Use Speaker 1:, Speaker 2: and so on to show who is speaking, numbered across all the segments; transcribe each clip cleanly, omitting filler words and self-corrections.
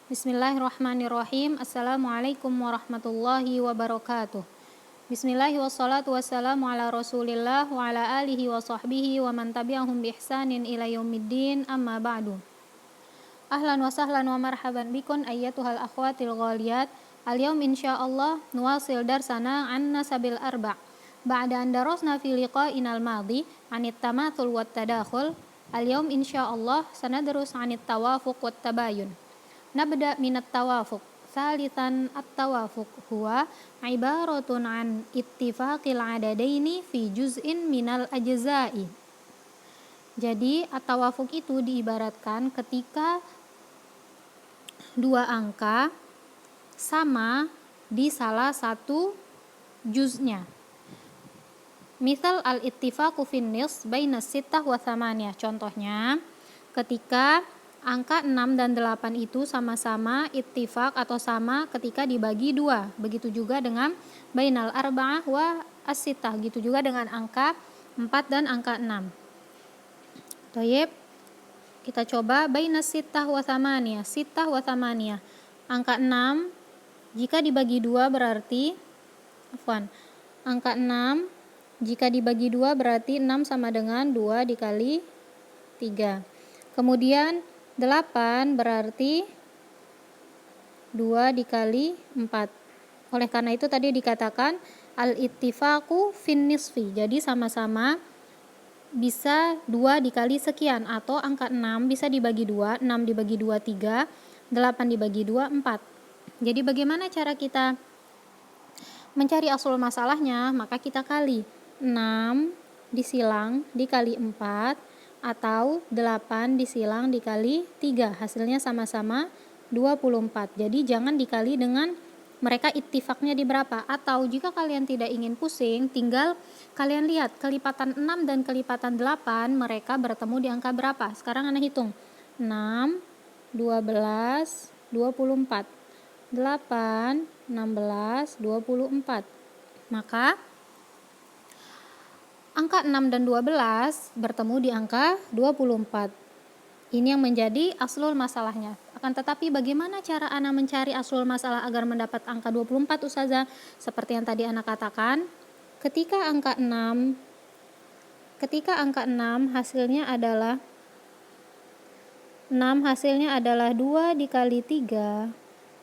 Speaker 1: Bismillahirrahmanirrahim. Assalamualaikum warahmatullahi wabarakatuh. Bismillahi wassalatu wassalamu ala rasulillah wa ala alihi wa sahbihi wa man tabi'ahum bi ihsanin ila yaumiddin, amma ba'du. Ahlan wa sahlan wa marhaban bikun ayyatuhal akhwatil ghaliyat. Al-yawm insyaallah nuwasil darsana an nasabil arba' ba'da an darasna fi liqa'inal madhi anit tamathul wat tadakhul. Al-yawm insyaallah sanadrus anit tawafuq wat tabayun. Nabda minat tawafuq. Salisan at-tawafuq huwa ibaratun an ittifaqil adadaini fi juz'in minal ajza'i. Jadi at-tawafuq itu diibaratkan ketika dua angka sama di salah satu juz'nya. Misal al-ittifaqu fin nis baina sittah wa thamaniyah. Contohnya ketika angka 6 dan 8 itu sama-sama ittifaq atau sama ketika dibagi 2. Begitu juga dengan bainal arba'ah wa as-sittah. Gitu juga dengan angka 4 dan angka 6. Toyib, kita coba bainas sittah wa thamaniyah. Sittah wa thamaniyah. Angka 6 jika dibagi 2 berarti angka 6 jika dibagi 2 berarti 6 sama dengan 2 dikali 3. Kemudian 8 berarti 2 dikali 4. Oleh karena itu tadi dikatakan al-ittifaqu fin nisfi. Jadi sama-sama bisa 2 dikali sekian, atau angka 6 bisa dibagi 2, 6 dibagi 2 3, 8 dibagi 2 4. Jadi bagaimana cara kita mencari asal masalahnya? Maka kita kali 6 disilang dikali 4 atau 8 disilang dikali 3. Hasilnya sama-sama 24. Jadi jangan dikali dengan mereka ittifaknya di berapa. Atau jika kalian tidak ingin pusing, tinggal kalian lihat kelipatan 6 dan kelipatan 8 mereka bertemu di angka berapa. Sekarang Anda hitung. 6, 12, 24. 8, 16, 24. Maka angka 6 dan 12 bertemu di angka 24. Ini yang menjadi aslul masalahnya. Akan tetapi bagaimana cara Ana mencari aslul masalah agar mendapat angka 24 Ustazah? Seperti yang tadi Ana katakan, ketika angka 6 hasilnya adalah 2 dikali 3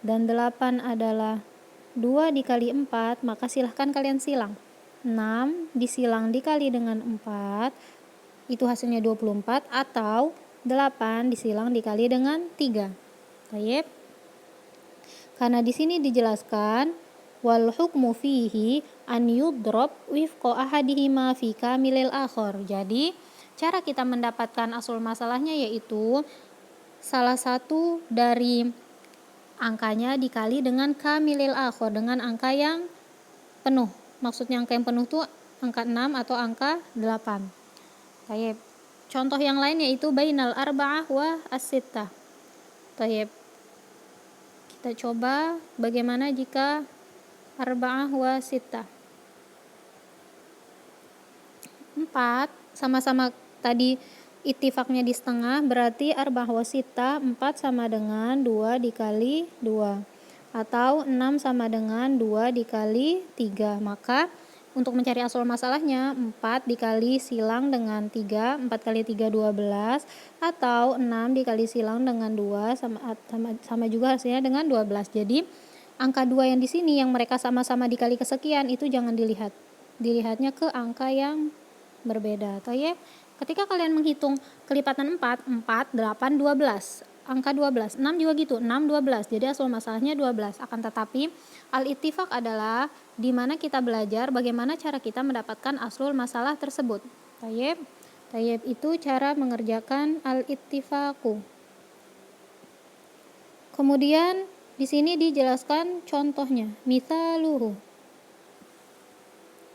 Speaker 1: dan 8 adalah 2 dikali 4, maka silahkan kalian silang. 6 disilang dikali dengan 4 itu hasilnya 24, atau 8 disilang dikali dengan 3. Baik. Karena di sini dijelaskan wal hukmu fihi an yudrob wifqa ahadihima fi kamilil akhar. Jadi cara kita mendapatkan asul masalahnya yaitu salah satu dari angkanya dikali dengan kamilil akhar, dengan angka yang penuh. Maksudnya angka yang penuh itu angka 6 atau angka 8. Baik. Contoh yang lain yaitu bainal arba'ah wa as-sittah. Baik. Kita coba bagaimana jika arba'ah wa sittah. 4 sama-sama tadi ittifaknya di setengah, berarti arba'ah wa sittah 4 sama dengan 2 dikali 2. Atau 6 sama dengan 2 dikali 3. Maka untuk mencari asal masalahnya 4 dikali silang dengan 3, 4 kali 3 12, atau 6 dikali silang dengan 2 sama juga hasilnya dengan 12. Jadi angka 2 yang di sini yang mereka sama-sama dikali kesekian itu jangan dilihat. Dilihatnya ke angka yang berbeda. Toyib. Ketika kalian menghitung kelipatan 4, 8, 12. Angka 12, 6 juga gitu, 6, 12. Jadi asal masalahnya 12. Akan tetapi al-ittifaq adalah di mana kita belajar bagaimana cara kita mendapatkan aslul masalah tersebut. Tayyib. Tayyib itu cara mengerjakan al-ittifaqu. Kemudian di sini dijelaskan contohnya.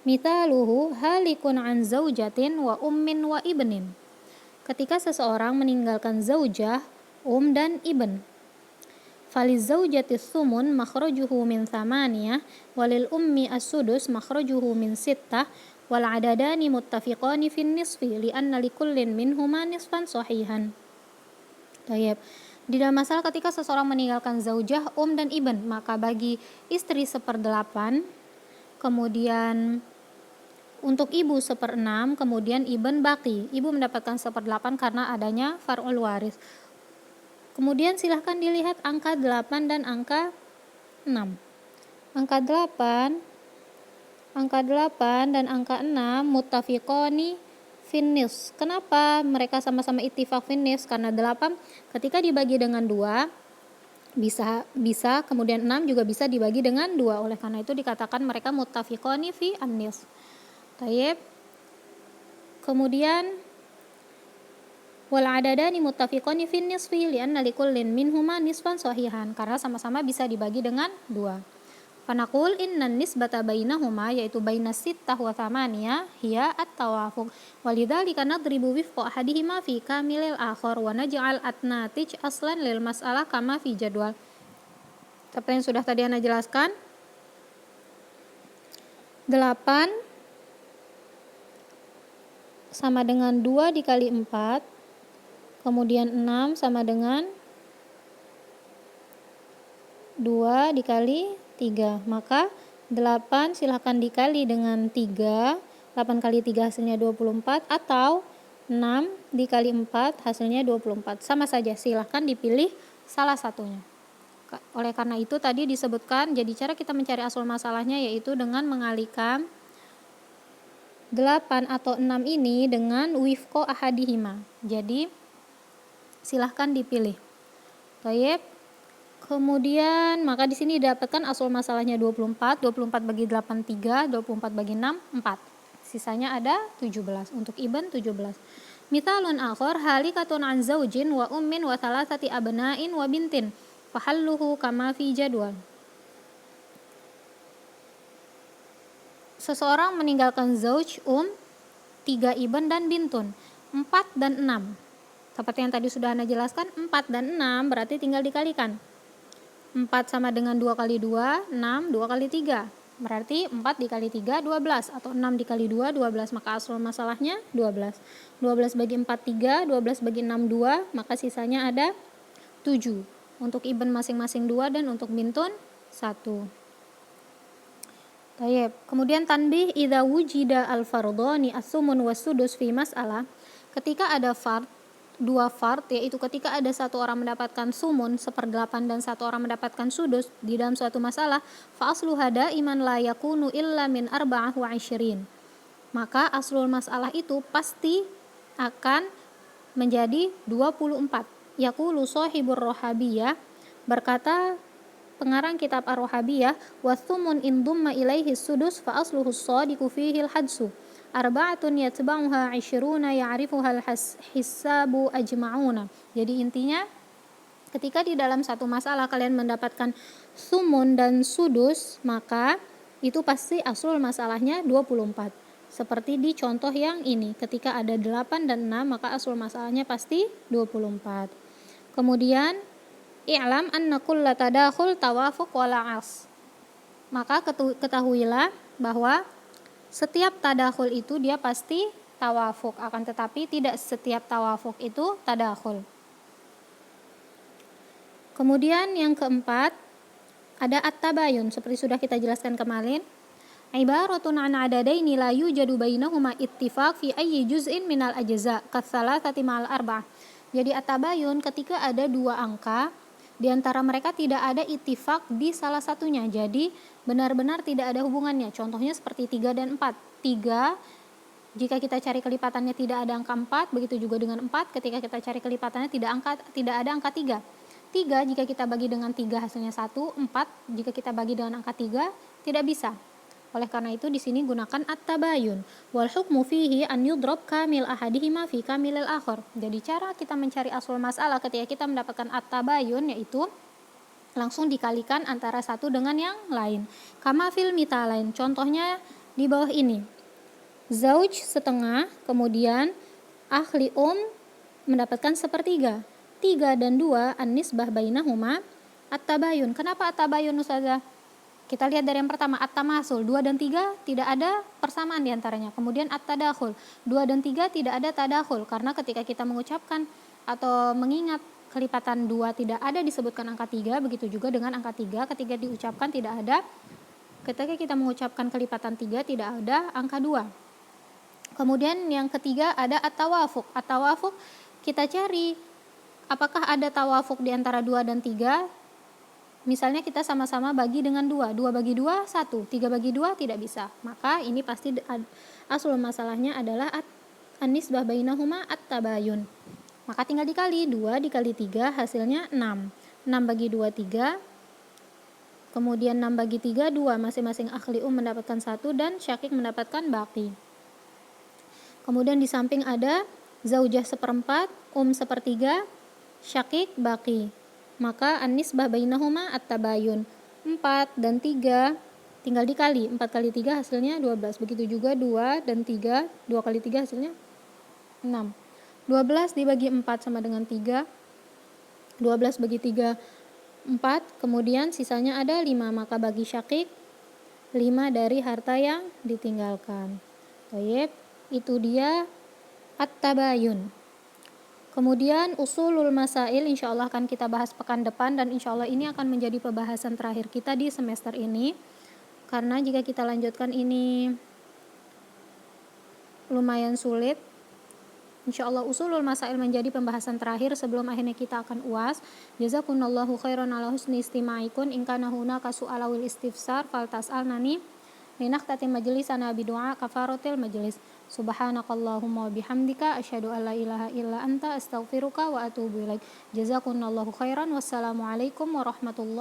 Speaker 1: Mithaluhu halikun an zaujatin wa ummin wa ibnin. Ketika seseorang meninggalkan zaujah, dan ibn. Faliz zaujatis sumun makhrajuhu min thamaniyah walil ummi as-sudus makhrajuhu min sittah wal adadani muttafiqani fin nisfi li'anna likullin minhuma nisfan sahihan. Tayyib. Di dalam masalah ketika seseorang meninggalkan zaujah, dan ibn, maka bagi istri 1/8, kemudian untuk ibu 1/6, kemudian ibn baki. Ibu mendapatkan 1/8 karena adanya far'ul waris. Kemudian silahkan dilihat angka 8 dan angka 6. Angka 8 dan angka 6 muttafiqoni finnis. Kenapa mereka sama-sama ittifaq finnis? Karena 8 ketika dibagi dengan 2 bisa, kemudian 6 juga bisa dibagi dengan 2. Oleh karena itu dikatakan mereka muttafiqoni fi annis. Tayyib. Kemudian wal adadani muttafiqoni fi nisfi li'anna likullin minhuma nisfan sahihan, karena sama-sama bisa dibagi dengan 2. Fanaqul innan nisbata bainahuma, yaitu bainas sittah wa thamaniyah, hiya at-tawafuq. Walidzalika nadribu wifqa ahadihima fi kamilil akhar wa naj'al at-natij aslan lil mas'alah kama fi jadwal. Seperti yang sudah tadi Ana jelaskan, 8 sama dengan 2 dikali 4, kemudian 6 sama dengan 2 dikali 3. Maka 8 silahkan dikali dengan 3. 8 kali 3 hasilnya 24, atau 6 dikali 4 hasilnya 24. Sama saja, silahkan dipilih salah satunya. Oleh karena itu tadi disebutkan, jadi cara kita mencari asal masalahnya yaitu dengan mengalihkan 8 atau 6 ini dengan wifqo ahadihima. Jadi silahkan dipilih. Baik. Kemudian maka di sini didapatkan asal masalahnya 24 bagi 8 3, 24 bagi 6 4. Sisanya ada 17. Untuk ibn 17. Mithalun akhar halikatun an zaujin wa ummin wa thalathati abna'in wa bintin. Fahalluhu kama fi jadwal. Seseorang meninggalkan zauj, 3 ibn dan bintun, 4 dan 6. Seperti yang tadi sudah Anda jelaskan, 4 dan 6 berarti tinggal dikalikan. 4 sama dengan 2 kali 2, 6, 2 kali 3. Berarti 4 dikali 3, 12. Atau 6 dikali 2, 12. Maka asal masalahnya 12. 12 bagi 4, 3. 12 bagi 6, 2. Maka sisanya ada 7. Untuk ibn masing-masing 2 dan untuk bintun 1. Tayyib. Kemudian tanbih, idza wujida al-fardhani as-sumun was-sudus fi mas'alah. Ketika ada dua fard, yaitu ketika ada satu orang mendapatkan sumun 1/8 dan satu orang mendapatkan sudus di dalam suatu masalah, fa asluha daiman la yakunu illa min 24. Maka aslul masalah itu pasti akan menjadi 24. Yaqulu shahibur rohabiyah, berkata pengarang kitab ar-rohabiyah, wa thumun in dumma ilaihi sudus fa asluhu shadiqu fihi al-hadsu. Arba'atun yatba'uha 20 ya'rifuha al-hisabu ajma'una. Jadi intinya ketika di dalam satu masalah kalian mendapatkan sumun dan sudus, maka itu pasti aslul masalahnya 24. Seperti di contoh yang ini, ketika ada 8 dan 6 maka aslul masalahnya pasti 24. Kemudian i'lam anna kulla tadakhul tawafuq wala as. Maka ketahuilah bahwa setiap tadakhul itu dia pasti tawafuk, akan tetapi tidak setiap tawafuk itu tadakhul. Kemudian yang keempat ada at-tabayun, seperti sudah kita jelaskan kemarin. Ibaratun an adadaini la yujadu bainahuma ittifaq fi ayyi juz'in minal ajza' katsalatsati ma'al arba'ah. Jadi at-tabayun ketika ada dua angka, di antara mereka tidak ada ittifaq di salah satunya. Jadi benar-benar tidak ada hubungannya. Contohnya seperti 3 dan 4. 3 jika kita cari kelipatannya tidak ada angka 4, begitu juga dengan 4 ketika kita cari kelipatannya tidak ada angka 3. 3 jika kita bagi dengan 3 hasilnya 1, 4 jika kita bagi dengan angka 3 tidak bisa. Oleh karena itu di sini gunakan at-tabayun. Wal hukmu fihi an yudrab kamil ahadihima fi kamilil akhar. Jadi cara kita mencari aslul masalah ketika kita mendapatkan at-tabayun yaitu langsung dikalikan antara satu dengan yang lain. Kama fil mitalain. Contohnya di bawah ini. Zauj setengah, kemudian ahli mendapatkan 1/3. 3 dan 2 an-nisbah bainahuma at-tabayun. Kenapa at-tabayun Ustazah? Kita lihat dari yang pertama, at-tamasul, 2 dan 3 tidak ada persamaan di antaranya. Kemudian at-tadakhul, 2 dan 3 tidak ada tadakhul, karena ketika kita mengucapkan atau mengingat kelipatan 2 tidak ada disebutkan angka 3, begitu juga dengan angka 3 ketika diucapkan tidak ada, ketika kita mengucapkan kelipatan 3 tidak ada angka 2. Kemudian yang ketiga ada at-tawafuk. At-tawafuk kita cari apakah ada tawafuk di antara 2 dan 3. Misalnya kita sama-sama bagi dengan 2 bagi 2, 1, 3 bagi 2 tidak bisa. Maka ini pasti asul masalahnya adalah an-nisbah bainahuma at-tabayun. Maka tinggal dikali, 2 dikali 3 hasilnya 6. 6 bagi 2, 3. Kemudian 6 bagi 3, 2. Masing-masing akhli mendapatkan 1 dan syakik mendapatkan baqi. Kemudian di samping ada zaujah 1/4, sepertiga, syakik, baqi. Maka an-nisbah bainahuma at-tabayun. 4 dan 3 tinggal dikali. 4 kali 3 hasilnya 12. Begitu juga 2 dan 3. 2 kali 3 hasilnya 6. 12 dibagi 4 sama dengan 3. 12 bagi 3, 4. Kemudian sisanya ada 5. Maka bagi syakik 5 dari harta yang ditinggalkan. Baik, itu dia at-tabayun. Kemudian usulul masail insyaallah akan kita bahas pekan depan, dan insyaallah ini akan menjadi pembahasan terakhir kita di semester ini. Karena jika kita lanjutkan ini lumayan sulit. Insyaallah usulul masail menjadi pembahasan terakhir sebelum akhirnya kita akan UAS. Jazakumullahu khairan ala husni istimaikum. In kana hunaka su'ala wal istifsar faltas'alnani linaqtati majlisana bidu'a kafaratil majlis. Subhanakallahumma wa bihamdika asyhadu an la ilaha illa anta astaghfiruka wa atubu ilaik. Jazakumullahu khairan. Wassalamualaikum warahmatullahi